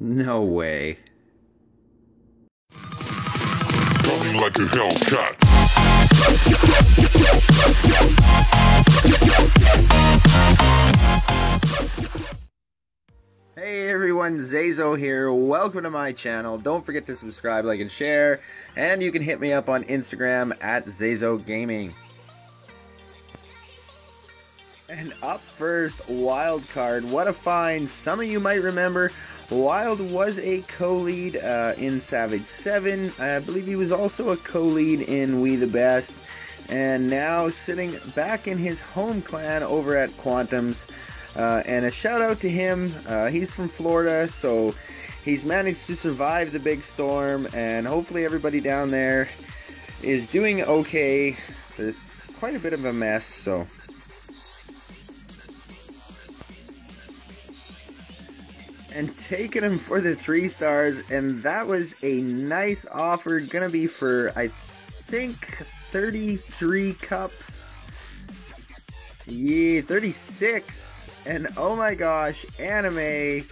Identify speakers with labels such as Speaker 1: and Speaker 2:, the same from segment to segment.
Speaker 1: No way.
Speaker 2: Coming like a Hellcat.
Speaker 1: Hey everyone, ZaiZoe here. Welcome to my channel. Don't forget to subscribe, like, and share. And you can hit me up on Instagram at ZaiZoe Gaming. And up first, Wild Card. What a find. Some of you might remember Wild was a co-lead in Savage 7. I believe he was also a co-lead in We the Best. And now sitting back in his home clan over at Quantum's. And a shout out to him. He's from Florida, so he's managed to survive the big storm. And hopefully everybody down there is doing okay. There's quite a bit of a mess, so... And taking him for the 3 stars, and that was a nice offer. Gonna be for, I think, 33 cups. Yeah, 36. And oh my gosh, Anime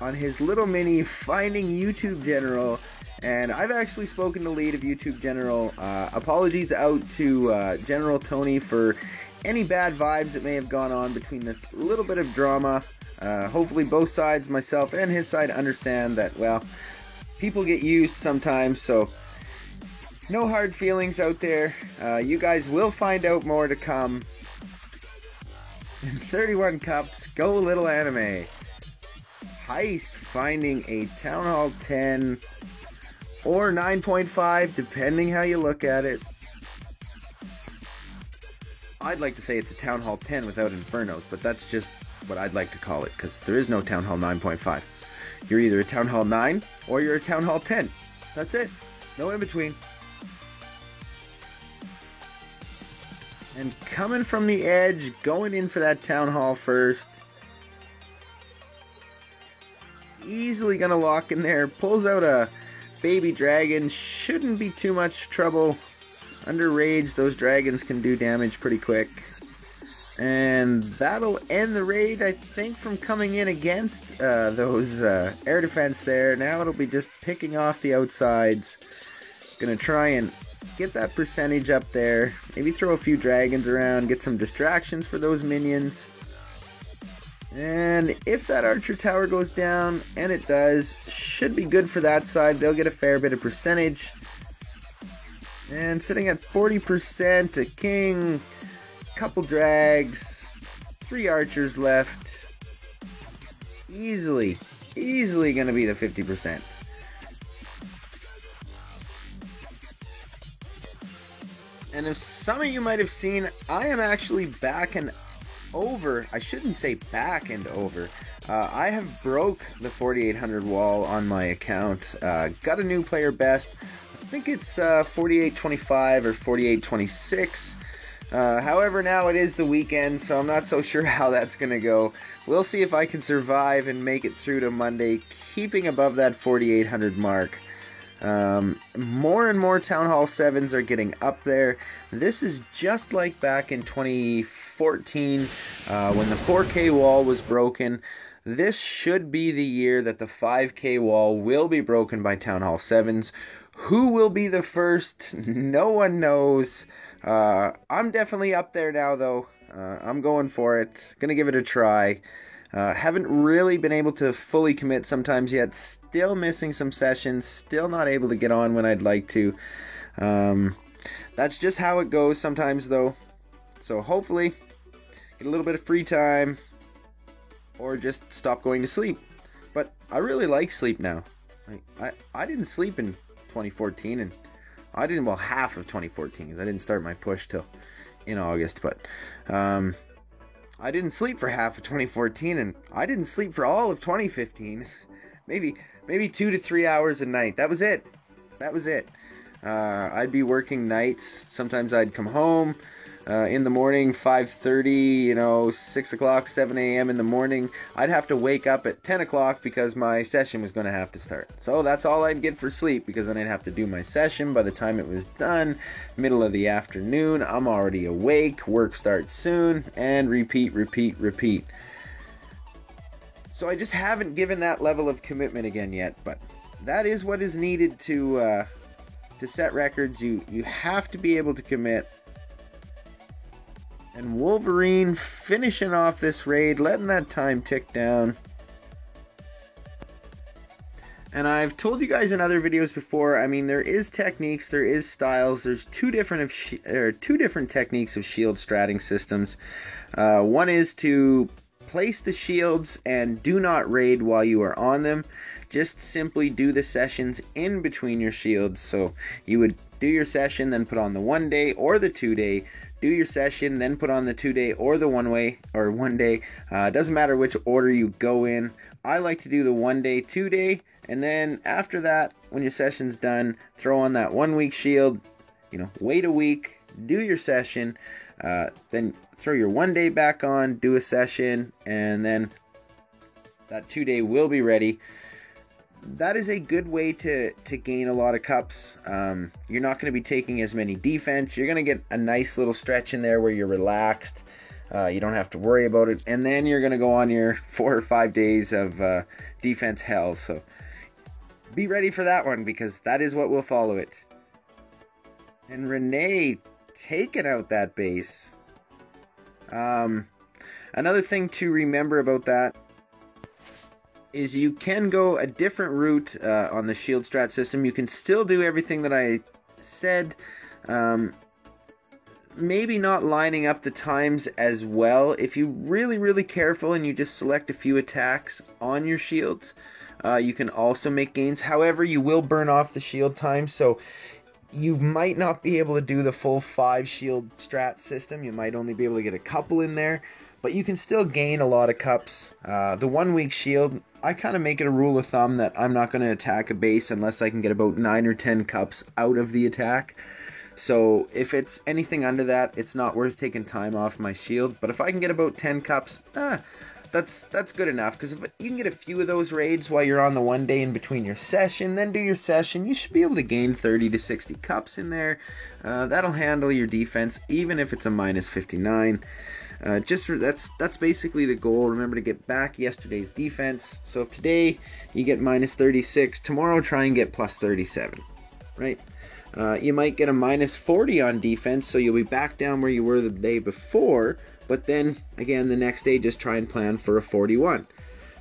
Speaker 1: on his little mini finding YouTube General. And I've actually spoken to lead of YouTube General. Apologies out to General Tony for any bad vibes that may have gone on between this little bit of drama. Hopefully both sides, myself and his side, understand that, well, people get used sometimes, so no hard feelings out there. You guys will find out more to come. 31 cups, go little Anime. Heist finding a Town Hall 10 or 9.5, depending how you look at it. I'd like to say it's a Town Hall 10 without Infernos, but that's just what I'd like to call it, because there is no Town Hall 9.5. You're either a Town Hall 9 or you're a Town Hall 10. That's it. No in between. And coming from the edge, going in for that Town Hall first. Easily gonna lock in there. Pulls out a baby dragon. Shouldn't be too much trouble. Under rage, those dragons can do damage pretty quick. And that'll end the raid, I think, from coming in against those air defense there. Now it'll be just picking off the outsides. Gonna try and get that percentage up there. Maybe throw a few dragons around, get some distractions for those minions. And if that archer tower goes down, and it does, should be good for that side. They'll get a fair bit of percentage. And sitting at 40%, a king, couple drags, 3 archers left. Easily gonna be the 50%. And if some of you might have seen, I am actually back and over. I shouldn't say back and over. I have broke the 4800 wall on my account. Got a new player best. I think it's 4825 or 4826. However, now it is the weekend, so I'm not so sure how that's going to go. We'll see if I can survive and make it through to Monday, keeping above that 4800 mark. More and more Town Hall 7s are getting up there. This is just like back in 2014 when the 4K wall was broken. This should be the year that the 5K wall will be broken by Town Hall 7s. Who will be the first? No one knows. I'm definitely up there now, though. I'm going for it. Gonna give it a try. Haven't really been able to fully commit sometimes yet. Still missing some sessions. Still not able to get on when I'd like to. That's just how it goes sometimes, though. So hopefully, get a little bit of free time. Or just stop going to sleep. But I really like sleep now. I didn't sleep in 2014, and I didn't, well, half of 2014, because I didn't start my push till in August, but I didn't sleep for half of 2014, and I didn't sleep for all of 2015. maybe 2 to 3 hours a night. That was it. I'd be working nights. Sometimes I'd come home in the morning, 5:30, 6 o'clock, 7 a.m. in the morning. I'd have to wake up at 10 o'clock because my session was going to have to start. So that's all I'd get for sleep, because then I'd have to do my session. By the time it was done, middle of the afternoon, I'm already awake, work starts soon, and repeat. So I just haven't given that level of commitment again yet, but that is what is needed to set records. You have to be able to commit. And Wolverine finishing off this raid, letting that time tick down. And I've told you guys in other videos before, I mean, there is techniques, there is styles, there's two different techniques of shield stratting systems. One is to place the shields and do not raid while you are on them. Just simply do the sessions in between your shields. So you would do your session, then put on the 1 day or the 2 day. Do your session, then put on the 2 day or the 1 day. Doesn't matter which order you go in. I like to do the 1 day, 2 day, and then after that, when your session's done, throw on that 1 week shield. Wait a week, do your session, then throw your 1 day back on, do a session, and then that 2 day will be ready. That is a good way to gain a lot of cups. You're not going to be taking as many defense. You're going to get a nice little stretch in there where you're relaxed. You don't have to worry about it. And then you're going to go on your 4 or 5 days of defense hell. So be ready for that one, because that is what will follow it. And Renee taking out that base. Another thing to remember about that is you can go a different route on the shield strat system. You can still do everything that I said, maybe not lining up the times as well. If you're really careful and you just select a few attacks on your shields, you can also make gains. However, you will burn off the shield time, so you might not be able to do the full 5 shield strat system. You might only be able to get a couple in there, but you can still gain a lot of cups. The 1 week shield, I kind of make it a rule of thumb that I'm not going to attack a base unless I can get about 9 or 10 cups out of the attack. So if it's anything under that, it's not worth taking time off my shield. But if I can get about 10 cups, that's good enough. Because if you can get a few of those raids while you're on the 1 day in between your session, then do your session, you should be able to gain 30 to 60 cups in there. That'll handle your defense, even if it's a minus 59. That's basically the goal. Remember to get back yesterday's defense. So if today you get minus 36, tomorrow try and get plus 37, right? You might get a minus 40 on defense, so you'll be back down where you were the day before, but then again the next day just try and plan for a 41.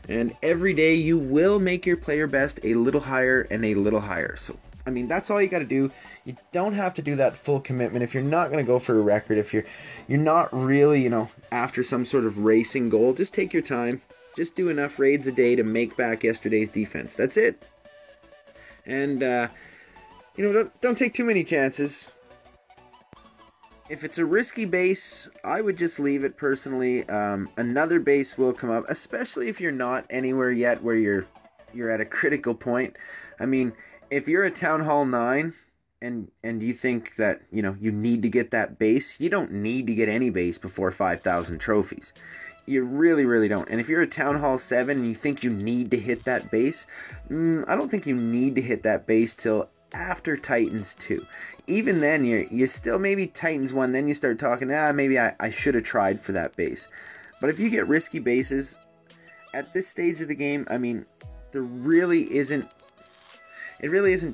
Speaker 1: And every day you will make your player best a little higher and a little higher. So I mean, that's all you got to do. You don't have to do that full commitment if you're not going to go for a record. If you're not really, after some sort of racing goal, just take your time. Just do enough raids a day to make back yesterday's defense. That's it. And, don't take too many chances. If it's a risky base, I would just leave it personally. Another base will come up, especially if you're not anywhere yet where you're at a critical point. I mean, if you're at Town Hall 9 and you think that, you need to get that base, you don't need to get any base before 5,000 trophies. You really don't. And if you're at Town Hall 7 and you think you need to hit that base, I don't think you need to hit that base till after Titans 2. Even then, you're still maybe Titans 1, then you start talking, maybe I should have tried for that base. But if you get risky bases, at this stage of the game, I mean, it really isn't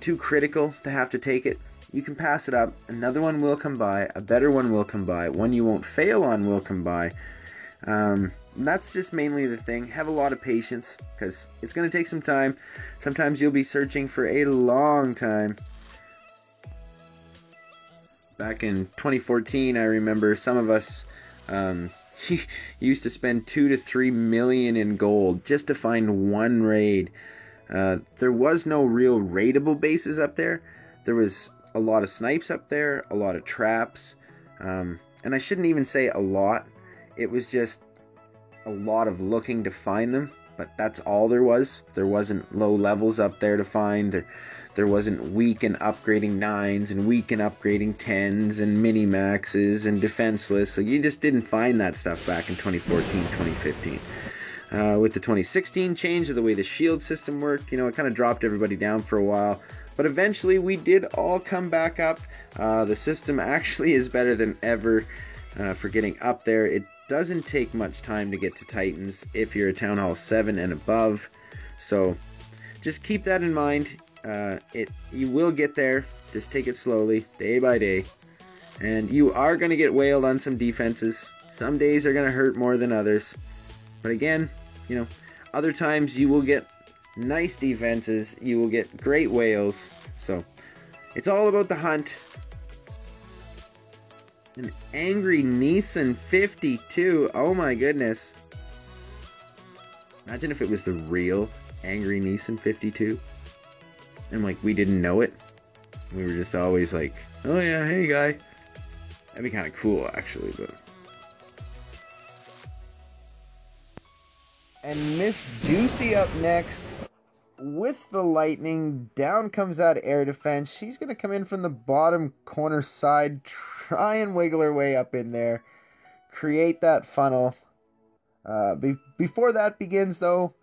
Speaker 1: too critical to have to take it. You can pass it up. Another one will come by. A better one will come by. One you won't fail on will come by. That's just mainly the thing. Have a lot of patience, because it's going to take some time. Sometimes you'll be searching for a long time. Back in 2014, I remember some of us used to spend 2 to 3 million in gold just to find one raid. There was no real raidable bases up there. There was a lot of snipes up there, a lot of traps, and I shouldn't even say a lot. It was just a lot of looking to find them, but that's all there was. There wasn't low levels up there to find. There wasn't weak and upgrading 9s and weak and upgrading 10s and mini maxes and defenseless. So you just didn't find that stuff back in 2014, 2015. With the 2016 change of the way the shield system worked, it kind of dropped everybody down for a while. But eventually we did all come back up. The system actually is better than ever for getting up there. It doesn't take much time to get to Titans if you're a Town Hall 7 and above. So just keep that in mind. You will get there. Just take it slowly, day by day. And you are going to get whaled on some defenses. Some days are going to hurt more than others. But again, you know, other times you will get nice defenses. You will get great whales. So it's all about the hunt. An angry Nissan 52. Oh my goodness. Imagine if it was the real angry Nissan 52. And like we didn't know it. We were just always like, oh yeah, hey guy. That'd be kind of cool actually, but. And Miss Juicy up next with the lightning. Down comes that air defense. She's going to come in from the bottom corner side. Try and wiggle her way up in there. Create that funnel. Before that begins though,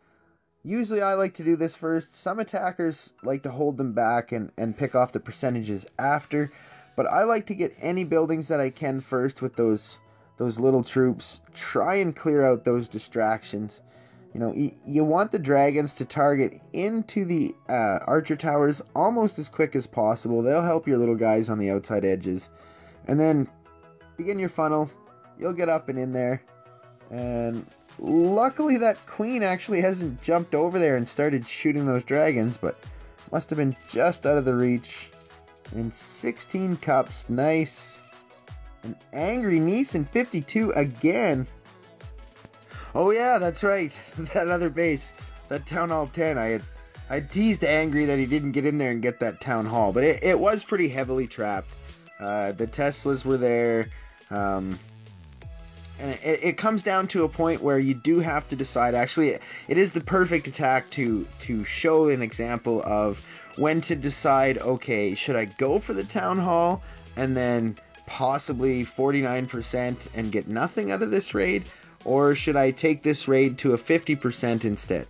Speaker 1: usually I like to do this first. Some attackers like to hold them back and pick off the percentages after. But I like to get any buildings that I can first with those little troops. Try and clear out those distractions. You know, you want the dragons to target into the archer towers almost as quick as possible. They'll help your little guys on the outside edges. And then begin your funnel. You'll get up and in there. And luckily that queen actually hasn't jumped over there and started shooting those dragons, but must have been just out of the reach. And 16 cups, nice. An angry Nissan 52 again. Oh yeah, that's right. That other base, that Town Hall 10. I teased Angry that he didn't get in there and get that Town Hall, but it was pretty heavily trapped. The Teslas were there, and it comes down to a point where you do have to decide. Actually, it is the perfect attack to show an example of when to decide, okay, should I go for the Town Hall and then possibly 49% and get nothing out of this raid? Or should I take this raid to a 50% instead?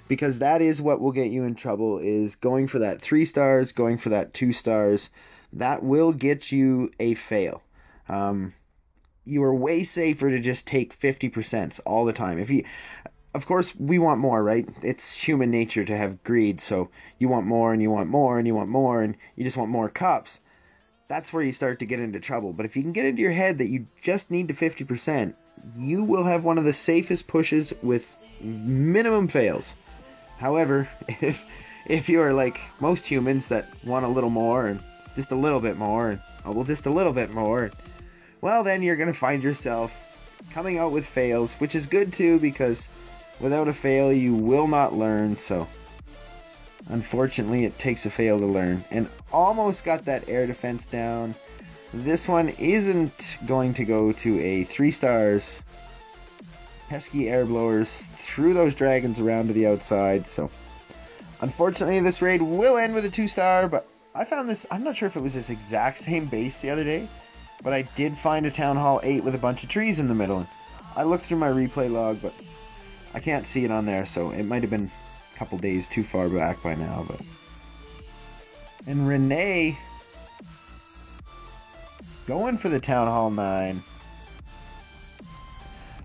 Speaker 1: Because that is what will get you in trouble, is going for that 3 stars, going for that 2 stars. That will get you a fail. You are way safer to just take 50% all the time. Of course, we want more, right? It's human nature to have greed, so you want more and you want more and you want more and you just want more cups. That's where you start to get into trouble. But if you can get into your head that you just need to 50%, you will have one of the safest pushes with minimum fails. However, if you are like most humans that want a little more and just a little bit more and just a little bit more, well then you're going to find yourself coming out with fails, which is good too, because without a fail you will not learn. So unfortunately it takes a fail to learn. And almost got that air defense down. This one isn't going to go to a 3 stars. Pesky air blowers threw those dragons around to the outside. So unfortunately this raid will end with a 2 star. But I found this, I'm not sure if it was this exact same base the other day, but I did find a Town Hall 8 with a bunch of trees in the middle. And I looked through my replay log, but I can't see it on there, so it might have been a couple days too far back by now. But and Renee going for the Town Hall 9.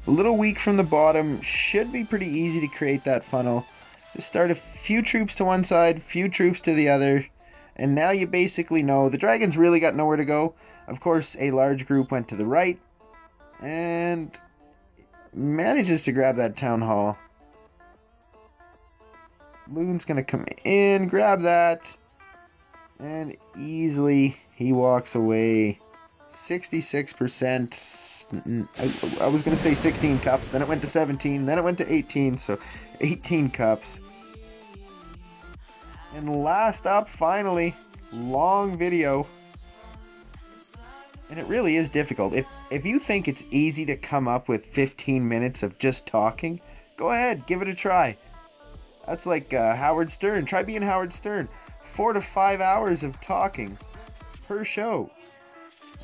Speaker 1: A little weak from the bottom. Should be pretty easy to create that funnel. Just start a few troops to one side, few troops to the other. And now you basically know the dragons really got nowhere to go. Of course, a large group went to the right. And manages to grab that Town Hall. Loon's going to come in, grab that. And easily he walks away. 66%. I was going to say 16 cups. Then it went to 17. Then it went to 18. So 18 cups. And last up, finally, long video. And it really is difficult. If you think it's easy to come up with 15 minutes of just talking, go ahead, give it a try. That's like Howard Stern. Try being Howard Stern. 4 to 5 hours of talking per show.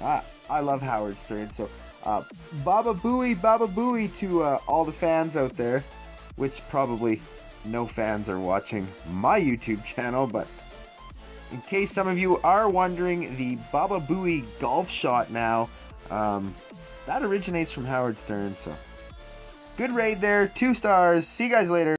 Speaker 1: I love Howard Stern. So, Baba Booey to all the fans out there, which probably no fans are watching my YouTube channel, but In case some of you are wondering, the Baba Booey golf shot now, that originates from Howard Stern, so good raid there, 2 stars. See you guys later.